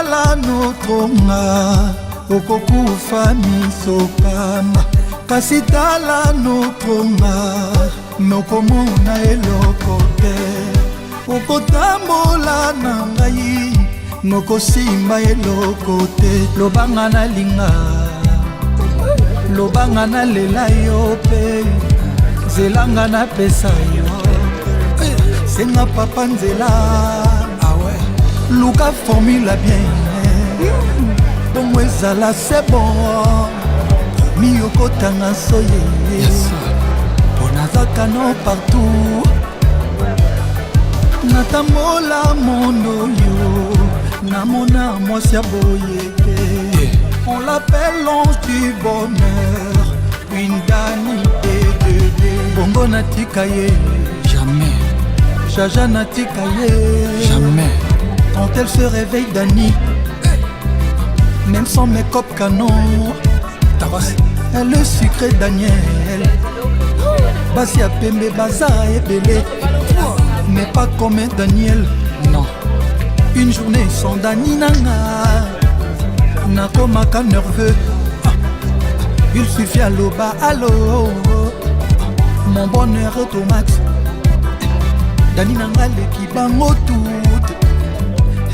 tala notronga okokufa misopama kasi tala notronga nokomona eloko te okotambola na ngai nokosimba eloko te lobanga nalinga lobanga nalela yo pe nzelanga napesa yo senga papa nzela luka formula bien bongo ezala c'est bon miyokotanga soye ponazaka no partout natambola mondo yo namona mwasi ya boyeke on l'appelle l'ange du bonheur une dani de bongo natika ye jamais jaja natika ye jamais quand elle se réveille Dani même sans make-up canon elle le sucré Daniel basi ya pembe baza ebele mais pas comme Daniel non une journée sans Dani nanga nakomaka nerveux il suffit à loba allo mon bonheur automate Dani nanga leki bango toute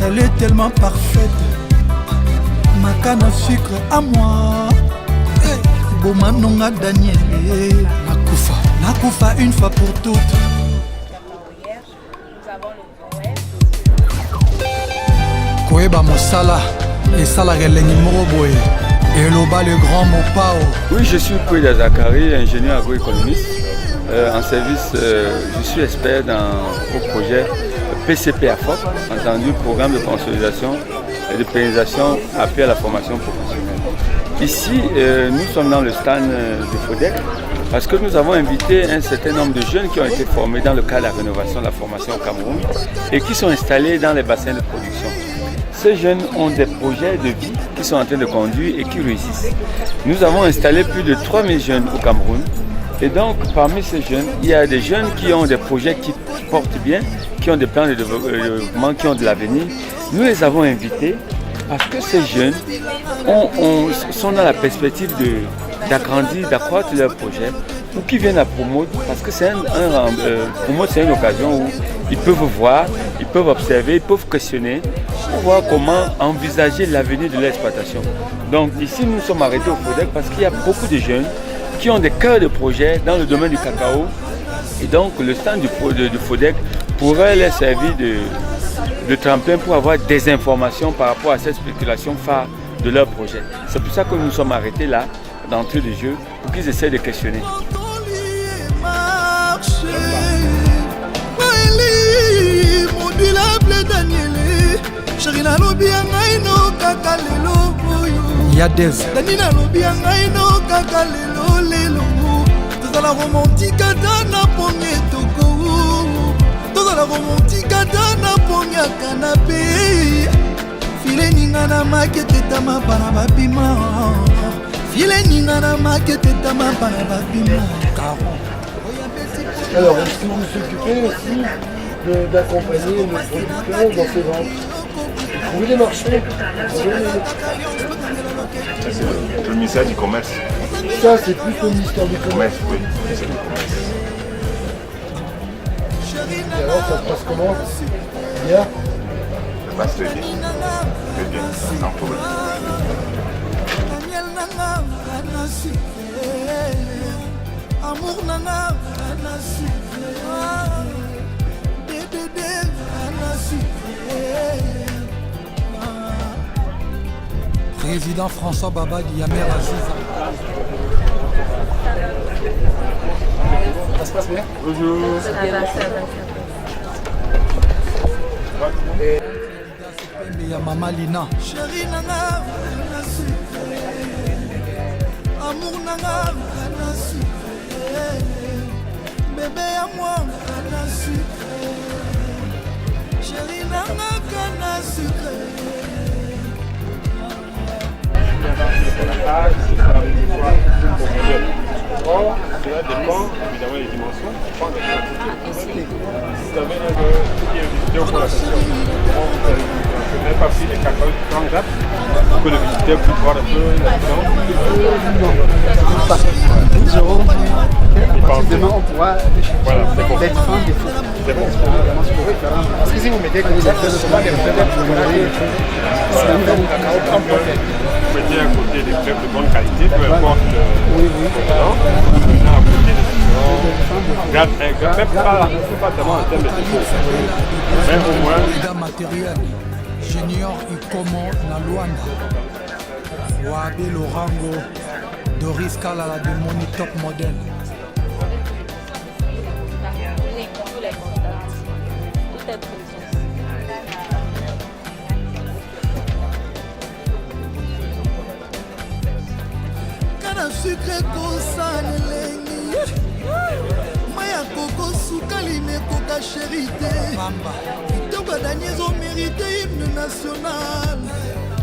elle est tellement parfaite ma canne à sucre à moi Bomanonga Daniel Nakoufa une fois pour toutes. Koeba Mosala et Salah Relengi Moroboe et Loba le grand Mopao. Oui, je suis Koeda Zakari, ingénieur agroéconomiste. En service, je suis expert au projet PCP AFOP, entendu Programme de consolidation et de pérennisation appui à la formation professionnelle. Ici, nous sommes dans le stand du FODEC parce que nous avons invité un certain nombre de jeunes qui ont été formés dans le cadre de la rénovation de la formation au Cameroun et qui sont installés dans les bassins de production. Ces jeunes ont des projets de vie qui sont en train de conduire et qui réussissent. Nous avons installé plus de 3000 jeunes au Cameroun et donc parmi ces jeunes, il y a des jeunes qui ont des projets qui portent bien, qui ont des plans de développement, qui ont de l'avenir. Nous les avons invités parce que ces jeunes sont dans la perspective d'agrandir, d'accroître leurs projets ou qui viennent à promouvoir parce que c'est une occasion où ils peuvent voir, ils peuvent observer, ils peuvent questionner pour voir comment envisager l'avenir de l'exploitation. Donc ici nous sommes arrêtés au FODEC parce qu'il y a beaucoup de jeunes qui ont des cœurs de projet dans le domaine du cacao et donc le stand du FODEC pourrait les servir de tremplin pour avoir des informations par rapport à cette spéculation phare de leur projet. C'est pour ça que nous sommes arrêtés là, d'entrée de jeu, pour qu'ils essaient de questionner. Il y a des la romantique dana ponye toko toza la romantique dana ponye canapé file ninga na makete tama bana babima file ninga na makete tama bana babima. Alors est-ce que vous s'occupez aussi d'accompagner les producteurs dans ces ventes? Vous voulez les marchés? C'est le ministère du commerce. Ça, c'est plutôt le ministère du commerce. Oui, c'est le commerce. Et alors, ça se passe comment? Bien? Ça se passe très bien. Très bien, sans problème. Président François Babadi Yamer Aziza. Ça se passe bien? Bonjour. Ça va. Il y a Maman Lina. Chérie Nana, amour Nana, bébé à moi, chérie Nana, Kana sucré. Cela dépend évidemment des dimensions, dépend des quantités. Si vous avez une vidéo pour la session, comment vous allez vous n'avez pas pris les cacao sans grappe pour que le visiteur puisse voir un peu la différence? Nous aurons demain on pourra être fin des fous. C'est bon. Parce que si vous mettez comme ça, souvent les peut-être vous mettez Vous mettez à côté des crêpes de bonne qualité, peu importe le président. À côté des différents. Pas tellement en termes de défaut. Mais au moins. Matériel. Junior Ikomo na Luanda. Wabe Lorango. Doris Kalala de Moni Top Model. Kana sucre kosana lengi. Maya koko sukali me koka chérité. Mamba. Toba Daniel mérité hymne national.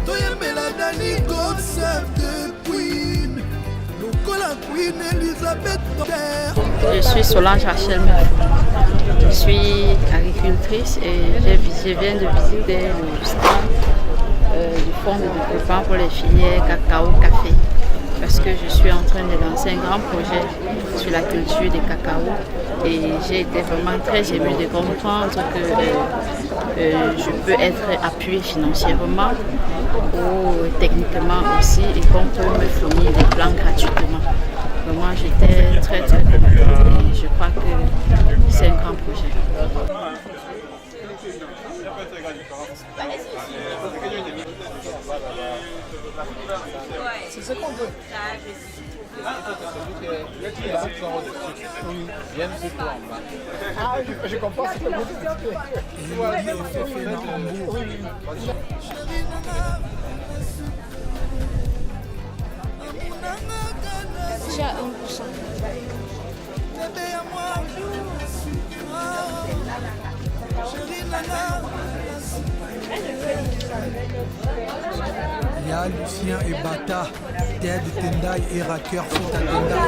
Toyembela Dani God save the Queen. Lokola Queen Elizabeth. Je suis Solange Rachel. Je suis agricultrice et je viens de visiter le stand du fonds de développement pour les filières cacao café. Parce que je suis en train de lancer un grand projet sur la culture des cacao et j'ai été vraiment très émue de comprendre que je peux être appuyée financièrement ou techniquement aussi et qu'on peut me fournir des plans gratuitement. Vraiment j'étais très contente et je crois que c'est un grand projet. C'est ce qu'on veut. Ah, je comprends, c'est le Déjà 1%. Il y a Lucien et Bata, Ted Tendai et Racker Fouta Tendai.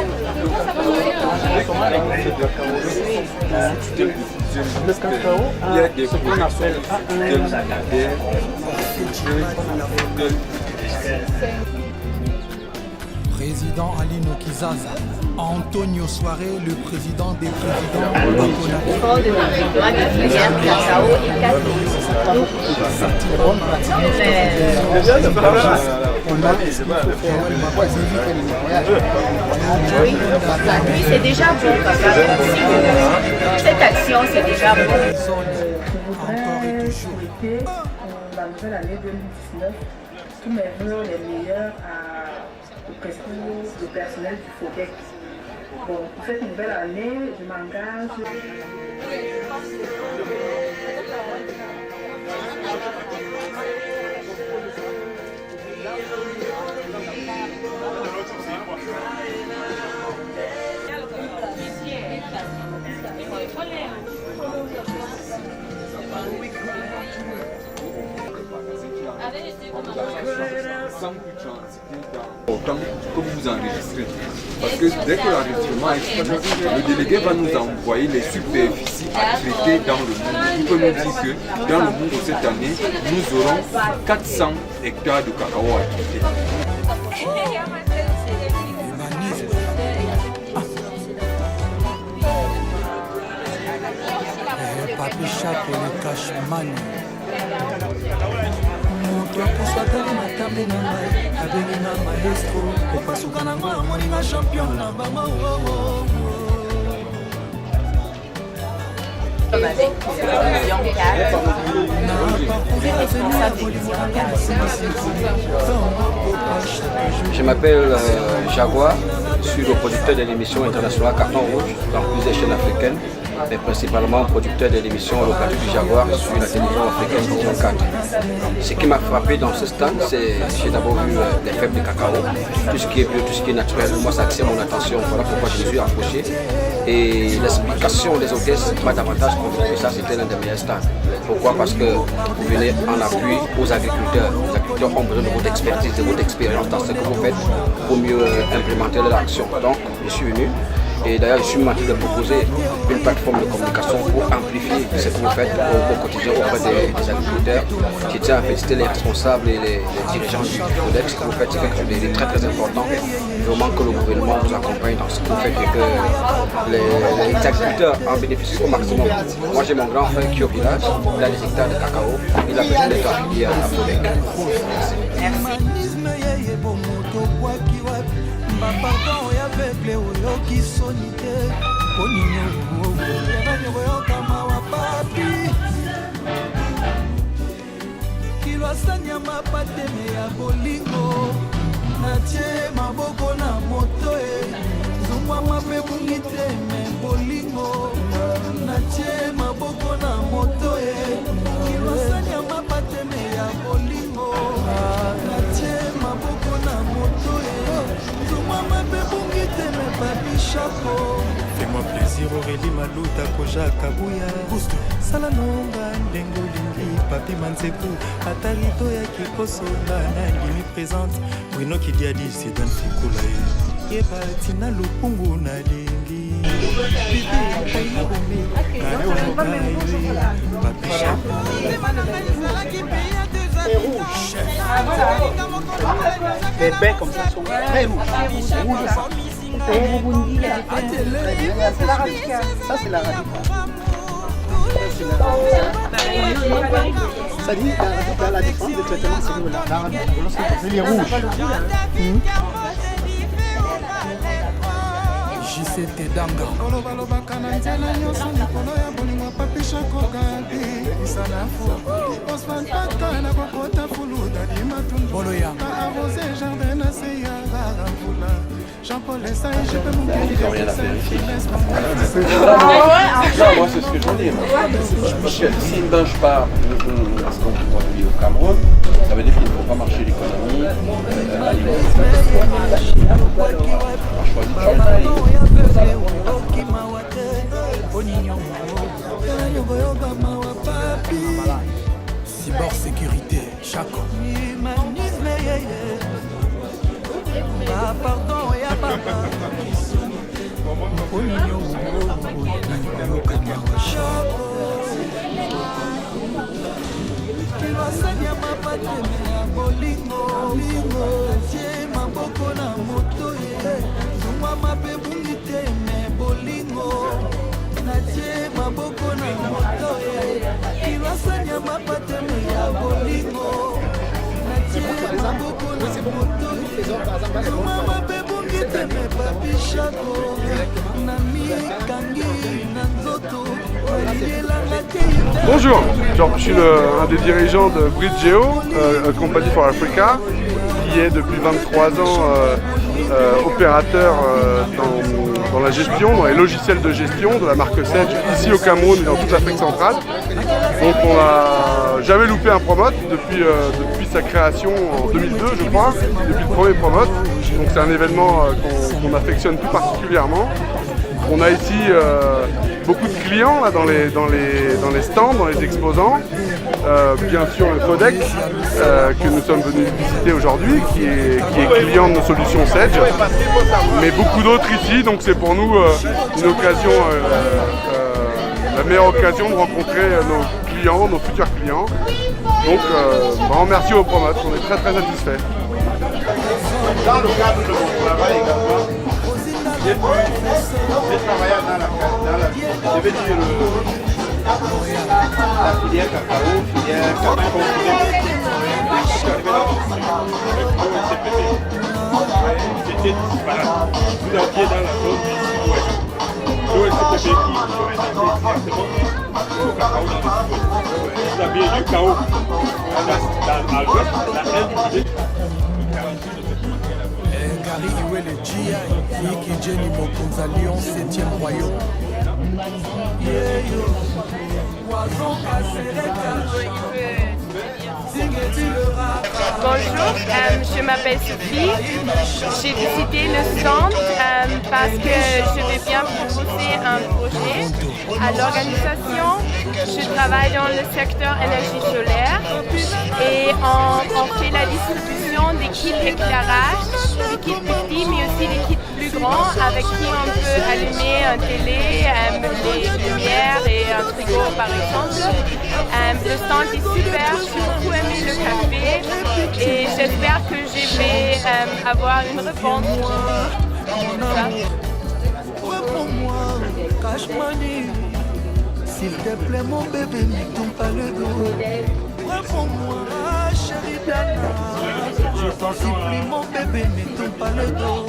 Le cacao a ce qu'on appelle Président Alino Kizaza, Antonio Soare, le président des présidents. Oui, c'est déjà bon, papa. Cette action, c'est déjà bon. Encore et toujours. La nouvelle année 2019, tous mes vœux les meilleurs au prestige du personnel du FODEC. Bon, pour cette nouvelle année, je m'engage. Autant que vous enregistrez. Parce que dès que l'enregistrement est fini, le délégué va nous envoyer les superficies à traiter dans le monde. Il peut nous dire que dans le monde cette année, nous aurons 400 hectares de cacao à traiter. Papi Chape et le Cashman. Twakusakali na kambi na ngai abengi na maestro kopasuka na ngai omoni nga champion na bango. Avec Vision 4, vous êtes responsable de Vision 4. Je m'appelle Jaguar, je suis le producteur de l'émission internationale Carton Rouge dans plusieurs chaînes africaines, mais principalement producteur de l'émission Locative du Jaguar sur la télévision africaine Vision 4. Ce qui m'a frappé dans ce stand, c'est que j'ai d'abord vu les fèves de cacao, tout ce qui est bio, tout ce qui est naturel. Moi, ça attire mon attention, voilà pourquoi je me suis approché. Et l'explication des hôtesses m'a davantage convaincu, ça c'était l'un des meilleurs stands. Pourquoi? Parce que vous venez en appui aux agriculteurs. Les agriculteurs ont besoin de votre expertise, de votre expérience dans ce que vous faites pour mieux implémenter leur action. Donc, je suis venu Et d'ailleurs, je suis en train de proposer une plateforme de communication pour amplifier ce que vous faites au quotidien auprès des agriculteurs. Je tiens à féliciter les responsables et les dirigeants du FODEC. Ce que vous faites, c'est quelque chose de très très important. Vraiment que le gouvernement vous accompagne dans ce que vous faites et que les agriculteurs en bénéficient au maximum. Moi, j'ai mon grand frère qui est au village, il a des hectares de cacao, il a besoin d'être affilié à FODEC. Merci. Pardon ya aveugle oyoki soni te poninyo kama wapapi kilwasanya mapateme ya bolingo natie maboko na moto zungwama mpe bungi te me bolingo natie maboko na moto kilwasanya mapateme ya bolingo natie maboko na moto fais-moi plaisir Aurélie Maluta Koja Kabuya sala nonga ndenge olingi papi manzeku ata rito ya kikosonga nandimi présente Bruno Kidiadi Sidan Fikula yeba tina lupungu nalingi papi chapeau et rouge. Les baies comme ça sont très rouges. Rouge ça. C'est la radicale. Ça c'est la radicale. Ça dit la radicale, la différence de traitement c'est la radicale. C'est les rouges. JCT Danga Boloya Moi c'est ce que je veux dire. Parce que si une banque part parce qu'on produit au Cameroun, ça veut dire qu'il ne faut pas marcher l'économie alimentaire. Cybersécurité, Chaco. Pardon, ya papa. Kilwasanya mapateme ya bolingo tie maboko na moto zungwa mabe bungi te me bolingo natie maboko na moto kilwasanya mapateme ya bolingo natie maboko na moto zungwa mabe bungi te me papi Chaco na mikangi na nzoto elanga te. Bonjour, je suis un des dirigeants de Bridgeo, Company for Africa, qui est depuis 23 ans opérateur dans la gestion, dans les logiciels de gestion de la marque Sedge ici au Cameroun et dans toute l'Afrique centrale. Donc on n'a jamais loupé un promote depuis sa création en 2002 je crois, depuis le premier promote. Donc c'est un événement qu'on affectionne tout particulièrement. On a ici beaucoup de clients là, dans les stands, dans les exposants. Bien sûr le FODEC que nous sommes venus visiter aujourd'hui, qui est client de nos solutions Sedge. Mais beaucoup d'autres ici, donc c'est pour nous une occasion, la meilleure occasion de rencontrer nos clients, nos futurs clients. Donc vraiment merci au promote, on est très très satisfaits. Dans le cadre de mon travail également, j'ai travaillé dans je vais dire, la filière cacao, filière cacao. C'était disparate. Vous aviez dans la zone du sud-ouest l'OSCPP qui aurait été directement au cacao dans le sud-ouest. Vous aviez du chaos à l'ouest, la Inde. Gary Iwele Gia, Niki Jenny Mokonza Lyon, 7e royaume. Bonjour, je m'appelle Sophie. J'ai visité le stand parce que je vais bien proposer un projet à l'organisation. Je travaille dans le secteur énergie solaire et on fait la distribution des kits éclairage, des kits petits mais aussi des kits plus grand avec qui on peut allumer une télé, les lumières et un frigo par exemple. Le stand est super, j'ai beaucoup aimé le café et j'espère que je vais avoir une réponse. Réponds-moi, cash money. S'il te plaît, mon bébé, ne tombe pas le dos. Réponds-moi, chérie Dana. Je t'en supplie, mon bébé, ne tombe pas le dos.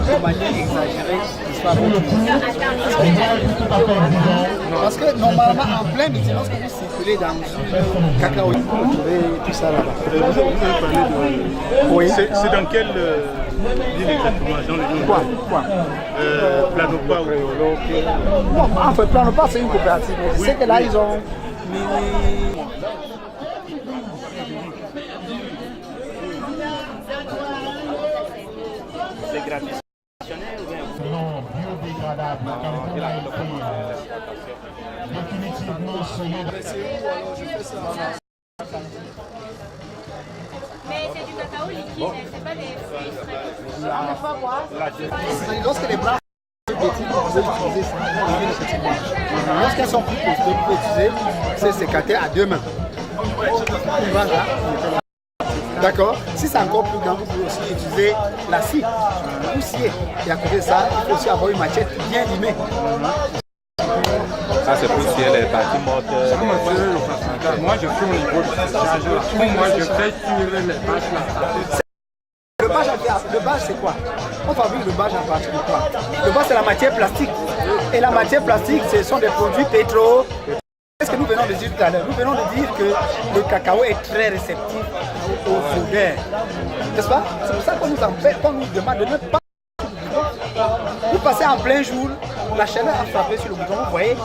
De manière exagérée, l'histoire parce que normalement, en plein midi, lorsque vous circulez dans le cacao, vous trouvez tout ça là-bas. Vous avez parlé de... Oui. C'est dans quelle ville exactement? Dans le Quoi Planopa ou... Bon, en fait, Planopa, c'est une coopérative. Mais je sais que là, ils ont... C'est gratuit. Non, biodégradable. Définitivement, Mais c'est du cacao liquide, c'est pas des fruits frais. Lorsque les blancs sont petits, vous pouvez utiliser ça. Lorsqu'elles sont plus petites, vous pouvez utiliser ces sécateur à deux mains. Voilà. D'accord. Si c'est encore plus grand, vous pouvez aussi utiliser la scie, le poussier. Et à côté de ça, il faut aussi avoir une machette bien limée. Ça c'est pour tirer les parties mortes. Moi je suis au niveau du chargeur. Moi je fais tirer les bâches là. Le bâche c'est quoi? On fabrique le bâche en partie de quoi? Le bâche c'est la matière plastique. Et la matière plastique ce sont des produits pétro. Qu'est-ce que nous venons de dire tout à l'heure? Nous venons de dire que le cacao est très réceptif aux odeurs. N'est-ce pas? C'est pour ça qu'on nous empêche, qu'on nous demande de ne pas. Vous passez en plein jour, la chaleur a frappé sur le bouton, vous voyez?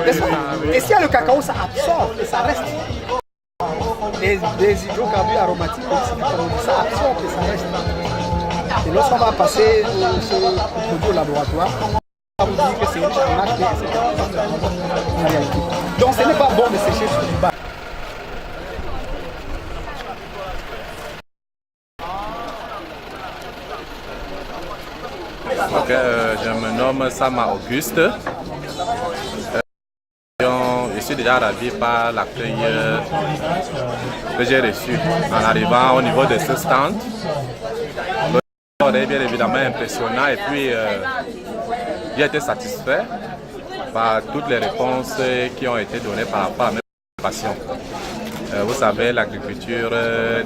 N'est-ce pas? Et s'il y a le cacao, ça absorbe et ça reste. Des hydrocarbures aromatiques, ça absorbe et ça reste. Et lorsqu'on va passer ce produit au laboratoire, on va vous dire que c'est riche en HP, etc. Donc ce n'est pas bon de sécher sur du bas. Ok, je me nomme Sama Auguste. Je suis déjà ravi par l'accueil que j'ai reçu en arrivant au niveau de ce stand. On est bien évidemment impressionnant et puis j'ai été satisfait par toutes les réponses qui ont été données par rapport à mes passions. Vous savez, l'agriculture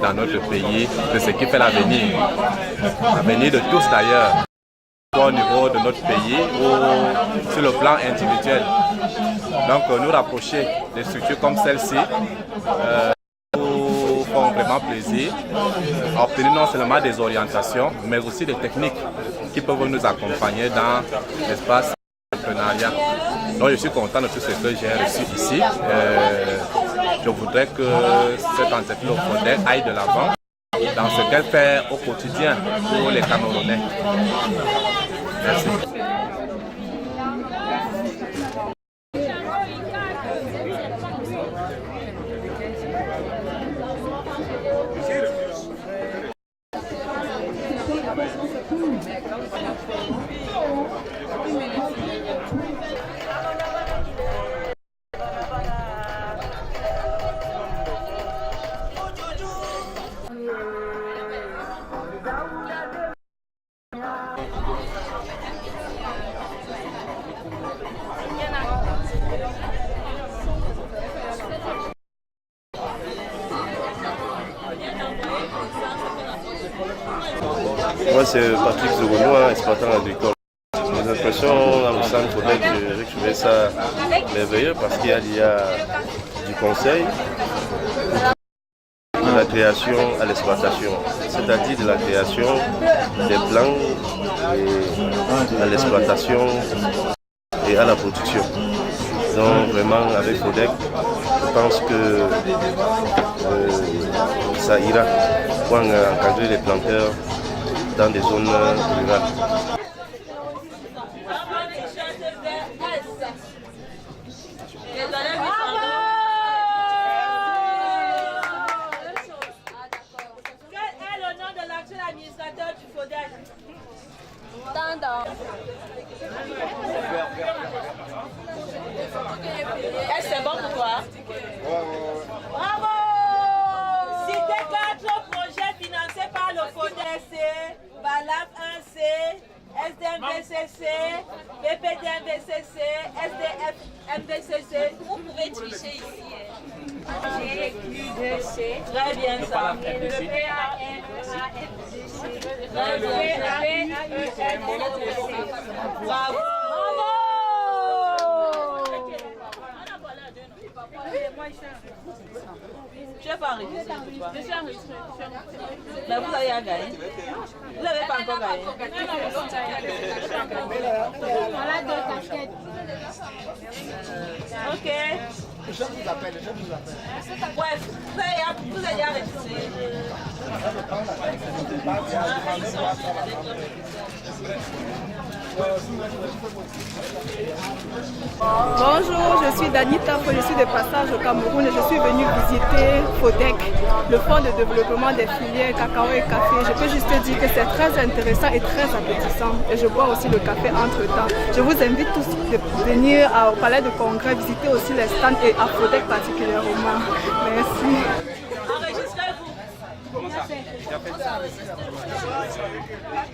dans notre pays, c'est ce qui fait l'avenir de tous d'ailleurs, au niveau de notre pays ou sur le plan individuel. Donc nous rapprocher des structures comme celle-ci nous font vraiment plaisir à obtenir non seulement des orientations, mais aussi des techniques qui peuvent nous accompagner dans l'espace entrepreneuriat. Donc je suis content de tout ce que j'ai reçu ici. Je voudrais que cette entreprise au Fondec aille de l'avant dans ce qu'elle fait au quotidien pour les Camerounais. Merci. Moi c'est Patrick Zoronois, exploitant agricole. Mes impressions dans le centre Fondec, j'ai trouvé ça merveilleux parce qu'il y a du conseil, de la création à l'exploitation, c'est-à-dire de la création des plans et à l'exploitation et à la production. Donc vraiment avec Fondec, je pense que ça ira pour encadrer les planteurs dans des zones rurales. Administrateur du FODEC. Est-ce que c'est bon pour toi? Bravo! Citez 4 projets financés par le FODEC, BALAP 1C, SDMVCC, BPDMVCC, SDF MVCC. Vous pouvez tricher ici. GQDC. Très bien ça. Et le Bravo! Je vais pas enregistrer. Je suis enregistré. Mais vous avez gagné. Vous n'avez pas encore gagné. Voilà deux casquettes. Ok. Je vous appelle. Bref, vous avez enregistré. Bonjour, je suis Danita, je suis de passage au Cameroun et je suis venue visiter FODEC, le Fonds de développement des filières cacao et café. Je peux juste dire que c'est très intéressant et très appétissant et je bois aussi le café entre-temps. Je vous invite tous à venir au Palais de Congrès, visiter aussi les stands et à FODEC particulièrement. Merci. Enregistrez-vous. Comment ça?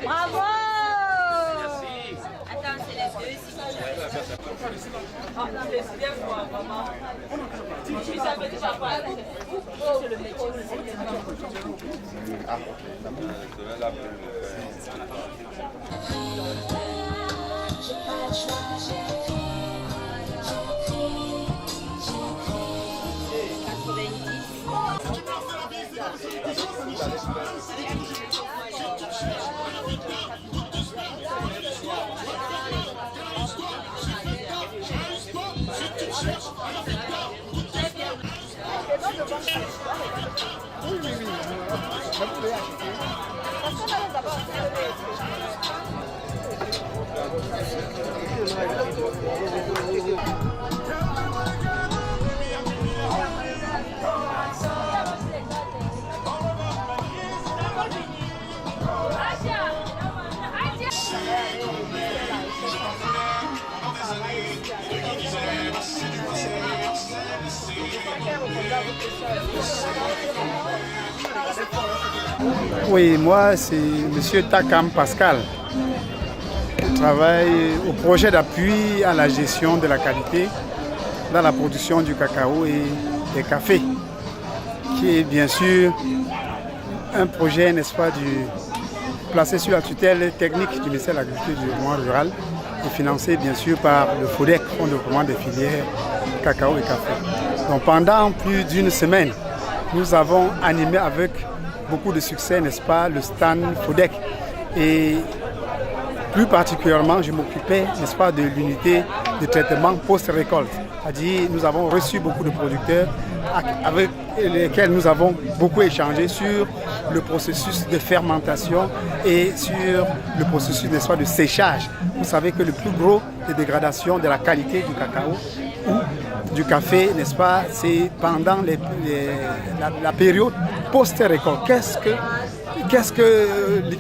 Bravo! Attends, c'est les deux ici. Ah, c'est bien pour maman. Tu savais déjà quoi? C'est le métier. Oui, moi c'est M. Takam Pascal. Je travaille au projet d'appui à la gestion de la qualité dans la production du cacao et des cafés, qui est bien sûr un projet, n'est-ce pas, placé sur la tutelle technique du ministère de l'Agriculture et du Développement rural et financé bien sûr par le FODEC, Fonds de développement des filières cacao et café. Donc pendant plus d'une semaine, nous avons animé avec beaucoup de succès, n'est-ce pas, le stand FODEC. Et plus particulièrement, je m'occupais, n'est-ce pas, de l'unité de traitement post-récolte. C'est-à-dire, nous avons reçu beaucoup de producteurs avec lesquels nous avons beaucoup échangé sur le processus de fermentation et sur le processus, n'est-ce pas, de séchage. Vous savez que le plus gros des dégradations de la qualité du cacao ou du café, n'est-ce pas, c'est pendant la période post-récolte.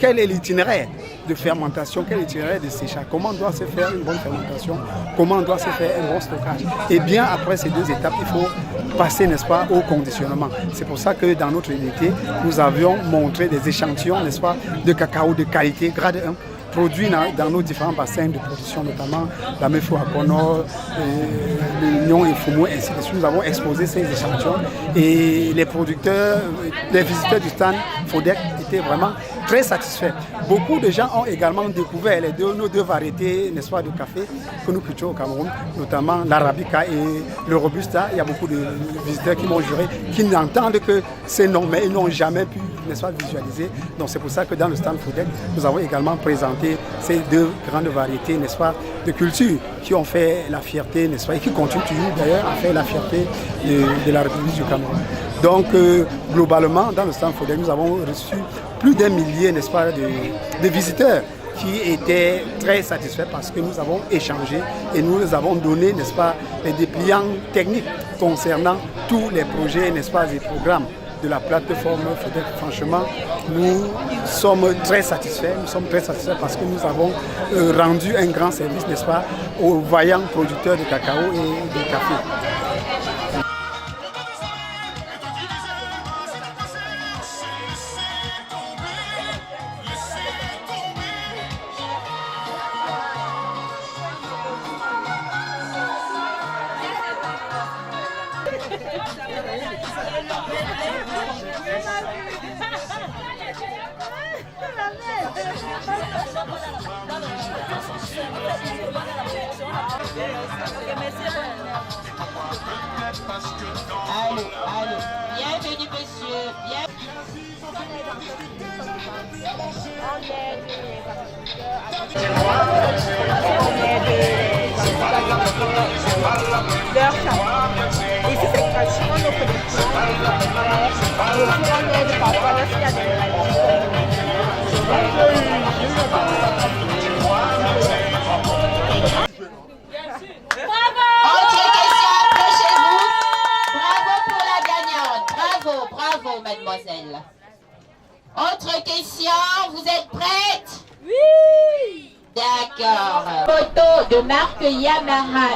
Quel est l'itinéraire de fermentation, quel est l'itinéraire de séchage, comment doit se faire une bonne fermentation, comment doit se faire un bon stockage. Et bien après ces deux étapes, il faut passer, n'est-ce pas, au conditionnement. C'est pour ça que dans notre unité, nous avions montré des échantillons, n'est-ce pas, de cacao de qualité, grade 1, produits dans nos différents bassins de production, notamment la Mefo Akono, l'Union et Fumo, ainsi de suite. Nous avons exposé ces échantillons et les producteurs, les visiteurs du stand FODEC étaient vraiment très satisfaits. Beaucoup de gens ont également découvert nos deux variétés, n'est-ce pas, de café que nous cultivons au Cameroun, notamment l'Arabica et le Robusta. Il y a beaucoup de visiteurs qui m'ont juré qu'ils n'entendent que ces noms, mais ils n'ont jamais pu, n'est-ce pas, visualiser. Donc c'est pour ça que dans le stand FODEC, nous avons également présenté ces deux grandes variétés, n'est-ce pas, de culture qui ont fait la fierté, n'est-ce pas, et qui continuent toujours d'ailleurs à faire la fierté de la République du Cameroun. Donc, globalement, dans le stand Fodec, nous avons reçu plus d'1 millier, n'est-ce pas, de visiteurs qui étaient très satisfaits parce que nous avons échangé et nous les avons donné, n'est-ce pas, des dépliants techniques concernant tous les projets, n'est-ce pas, et programmes de la plateforme Fodec. Franchement, nous sommes très satisfaits. Nous sommes très satisfaits parce que nous avons rendu un grand service, n'est-ce pas, aux vaillants producteurs de cacao et de café. Allô, bienvenue monsieur, Ici, c'est pratiquement nos productions. Et aussi, on aide parfois lorsqu'il y a des Bravo, mademoiselle. Autre question, vous êtes prête? Oui. D'accord. Photo de marque Yamaha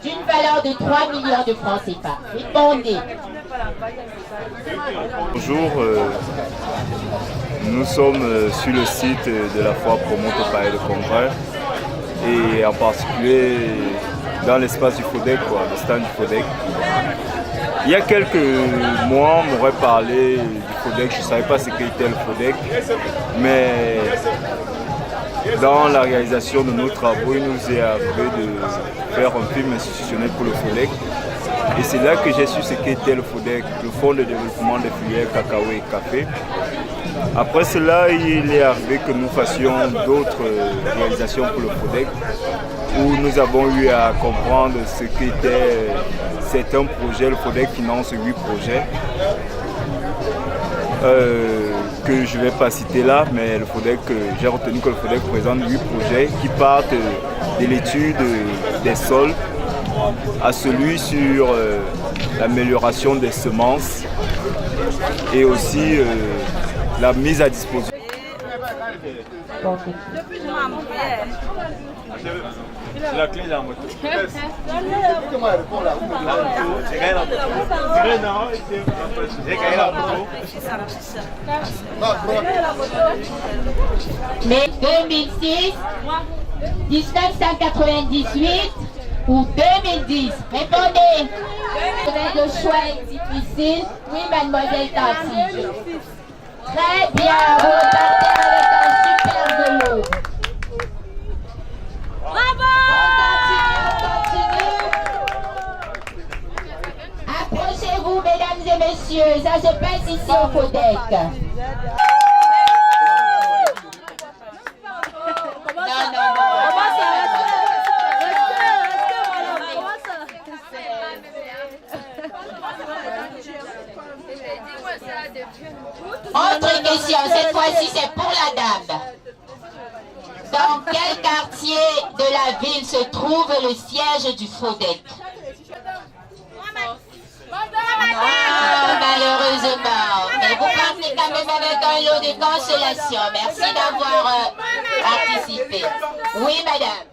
d'une valeur de 3 millions de francs CFA. Répondez. Bonjour, nous sommes sur le site de la foire Promote au Palais de Congrès et en particulier dans l'espace du Fodec, le stand du Fodec. Il y a quelques mois, on m'aurait parlé du Fodec, je ne savais pas ce qu'était le Fodec, mais dans la réalisation de nos travaux, il nous est arrivé de faire un film institutionnel pour le Fodec. Et c'est là que j'ai su ce qu'était le Fodec, le Fonds de développement des filières cacao et café. Après cela, il est arrivé que nous fassions d'autres réalisations pour le Fodec, où nous avons eu à comprendre ce qu'était certains projets. Le Fodec finance 8 projets que je ne vais pas citer là, mais le Fodec, j'ai retenu que le Fodec présente 8 projets qui partent de l'étude des sols à celui sur l'amélioration des semences et aussi la mise à disposition. C'est la clé de la moto. Mais 2006, 1998 ou 2010? Répondez. Le choix est difficile. Oui, mademoiselle Tanti. Très bien, vous repartez avec un super vélo. Bravo! On continue. Approchez-vous, mesdames et messieurs. Ça se passe ici au Fodec. Autre question, cette fois-ci c'est pour la dame. Dans quel quartier de la ville se trouve le siège du Fodec? Malheureusement, mais vous partez quand même avec un lot de consolation. Merci d'avoir participé. Oui, madame.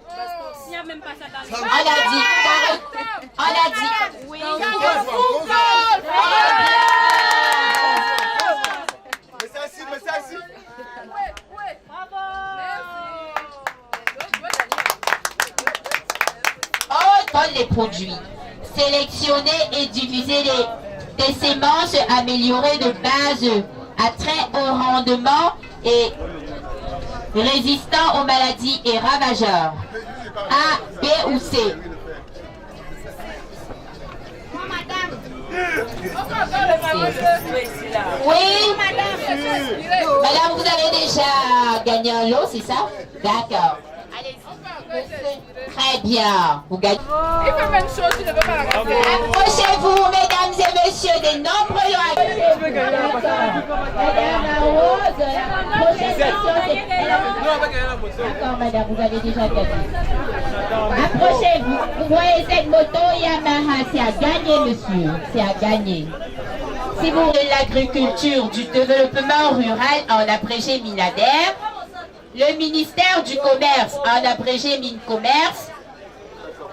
On a dit. On a dit. Oui. Les produits, sélectionner et diffuser des semences améliorées de base à très haut rendement et résistants aux maladies et ravageurs. A, B ou C? Oui, madame, vous avez déjà gagné un lot, c'est ça? D'accord. Allez-y. Très Très bien. Vous gagnez. Il fait même chose, tu ne veux pas la gagner. Approchez-vous, mesdames et messieurs, des nombreux Madame Rose, prochaine question. D'accord, madame, vous avez déjà gagné. Approchez-vous. Vous voyez cette moto Yamaha, c'est à gagner, monsieur. C'est à gagner. Si vous voulez l'agriculture, du développement rural en abrégé Minader, le ministère du Commerce en abrégé Mine-Commerce,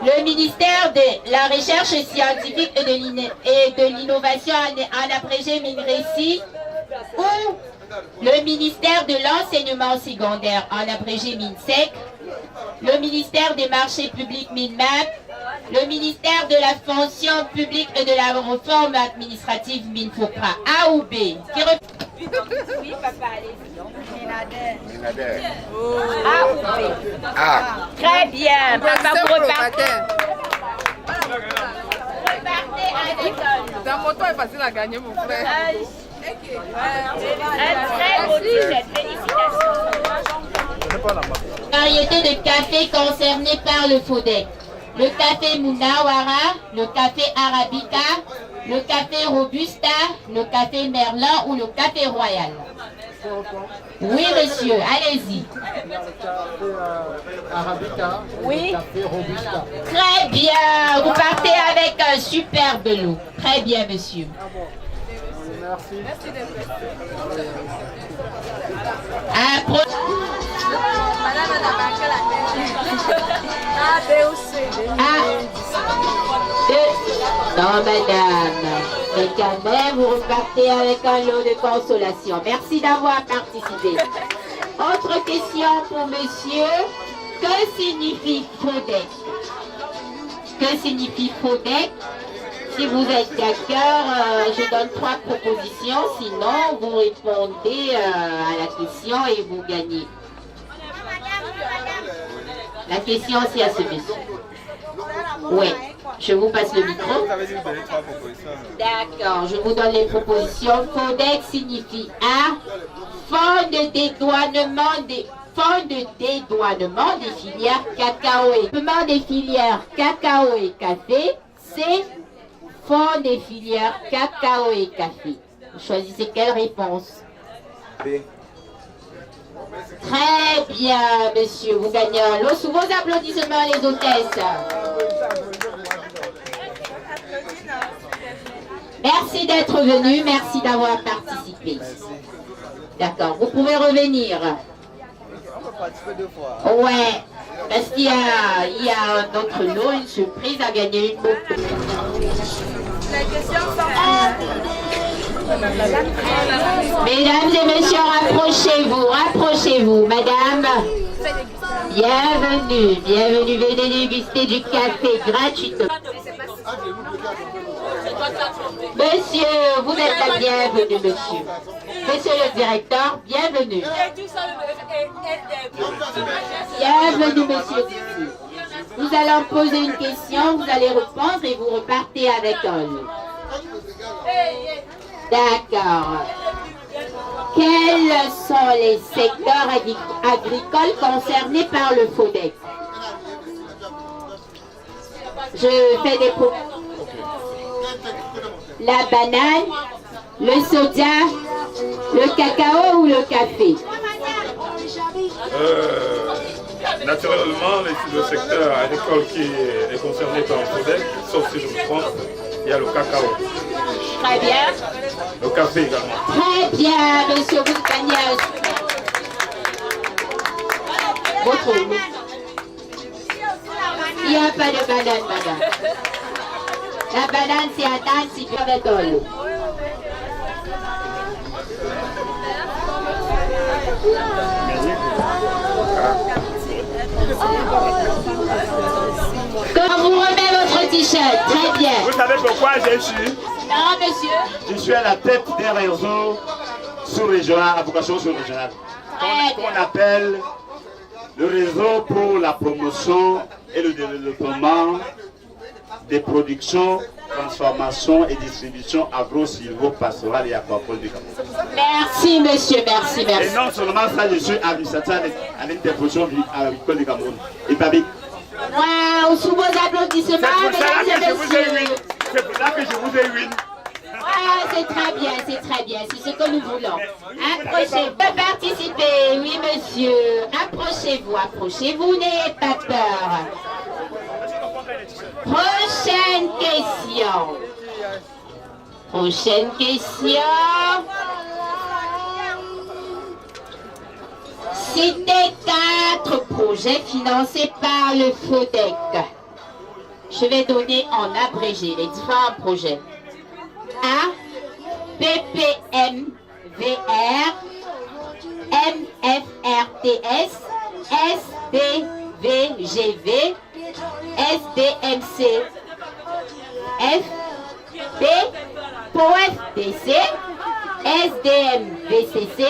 le ministère de la Recherche scientifique et de l'innovation en abrégé Mine-Récit, ou le ministère de l'enseignement secondaire en abrégé Mine-Sec, le ministère des marchés publics Mine-Map, le ministère de la fonction publique et de la réforme administrative Mine-Fopra, A ou B. Oui, papa, allez-y. Minader. A ou B. A. Très bien, papa, vous repartez. Ta moto est facile à gagner, mon frère. Un très beau sujet, félicitations. Variété de café concernée par le FODEC. Le café Munawara, le café Arabica, le café Robusta, le café Merlin ou le café Royal. Oui, monsieur, allez-y. Arabica, oui. Café Robusta. Très bien, vous partez avec un superbe lot. Très bien, monsieur. Merci. Non, madame. Mais quand même, vous repartez avec un lot de consolation. Merci d'avoir participé. Autre question pour monsieur. Que signifie FODEC? Que signifie FODEC? Si vous êtes d'accord, je donne 3 propositions. Sinon, vous répondez à la question et vous gagnez. La question, c'est à ce monsieur. Oui, je vous passe le micro. D'accord, je vous donne les propositions. FODEC signifie A, fonds de dédouanement des filières cacao et développement des filières cacao et café. C, fonds des filières cacao et café. Vous choisissez quelle réponse? B. Très bien, monsieur. Vous gagnez un lot. Sous vos applaudissements, les hôtesses. Merci d'être venu. Merci d'avoir participé. D'accord. Vous pouvez revenir. On peut participer 2 fois. Ouais. Parce qu'il y a un autre lot, une surprise à gagner une moto. La question Mesdames et messieurs, rapprochez-vous, madame. Bienvenue, venez déguster du café gratuitement. Monsieur, vous êtes la bienvenue, monsieur. Monsieur le directeur, bienvenue. Bienvenue, monsieur. Nous allons poser une question, vous allez répondre et vous repartez avec un lot. D'accord. Quels sont les secteurs agricoles concernés par le FODEC? Je fais des propositions. La banane, le soja, le cacao ou le café? Naturellement, le secteur agricole qui est concerné par le FODEC, sauf si je me trompe, il y a le cacao. Très bien. Le café également. Très bien, monsieur, vous gagnez un super. Votre nom. Il n'y a pas de banane, madame. La banane, c'est à table, si tu avais dans l'eau. Quand vous remet votre t-shirt, très bien. Vous savez pourquoi je suis? Non, monsieur. Je suis à la tête d'un réseau sous-régional, à vocation sous-régionale. Qu'on appelle le réseau pour la promotion et le développement des productions, transformations et distribution agro-silvo-pastorale et aquacole du Cameroun. Merci, monsieur, merci, merci. Et non seulement ça, je suis administrateur à l'interposition agricole du Cameroun. Et Pabi. Waouh, sous vos applaudissements, mesdames et messieurs. C'est pour ça que je vous ai win. Ah, c'est très bien, c'est ce que nous voulons. Approchez-vous, participez, oui monsieur. Approchez-vous, n'ayez pas peur. Prochaine question. Citez 4 projets financés par le FODEC. Je vais donner en abrégé les différents projets. A. PPMVR, MFRTS, SDVGV, SDMC, F. B. POFDC, SDMVCC,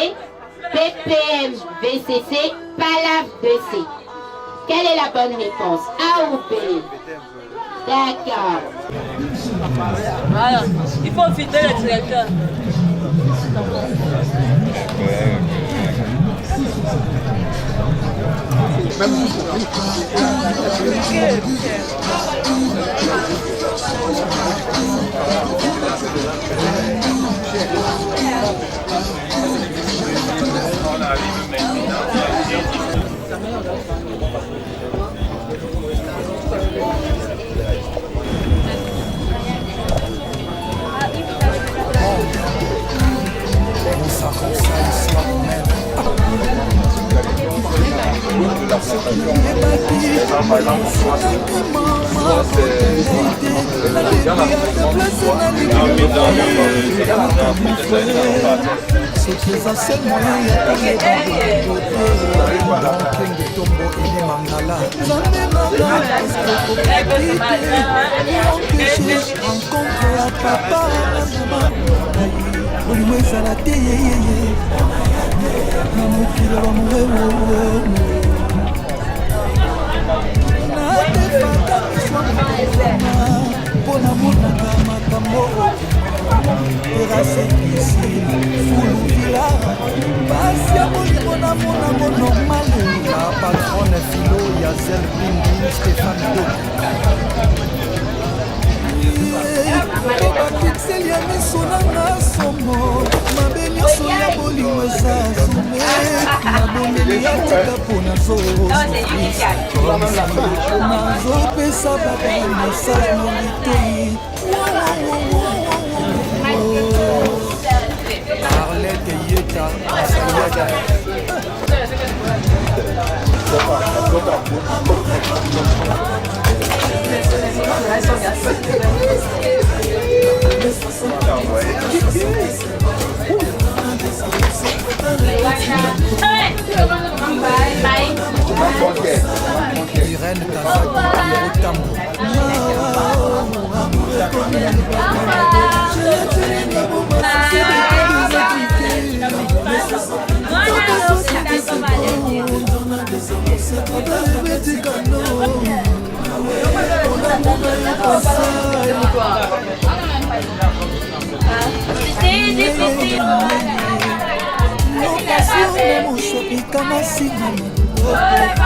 PPMVCC, PALAF2C. Quelle est la bonne réponse? A ou B? D'accord. Voilà, il faut fitter le directeur. patronne philo Yazel Bindi Stéphane bakixeli ya miso nanga somo mabe nyonso ya bolingo eza sume nabomeli ya tika mpo nazopesa baba message na litoi Arlette Yeta Asaliaga Irène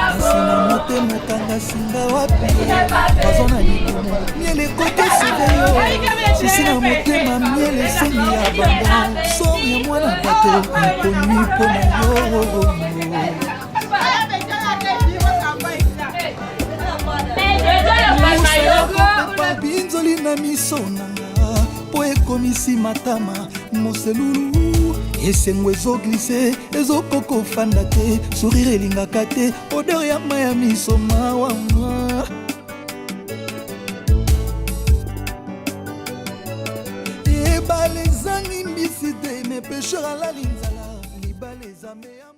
asina motema okanga singa wapi azona likumu miele ekokeseveyo sisi na motema miele esengi ya banda sor ya mwana bato ekoni mpo na yo mosayakopepa binzoli na miso nanga mpo ekomisi matama moselulu esengo ezoglise ezokoko ofanda te sourire elingaka te odeur ya mai ya miso mawama ebale ezangi mbisi te me pecheur alali nzala libala eza meya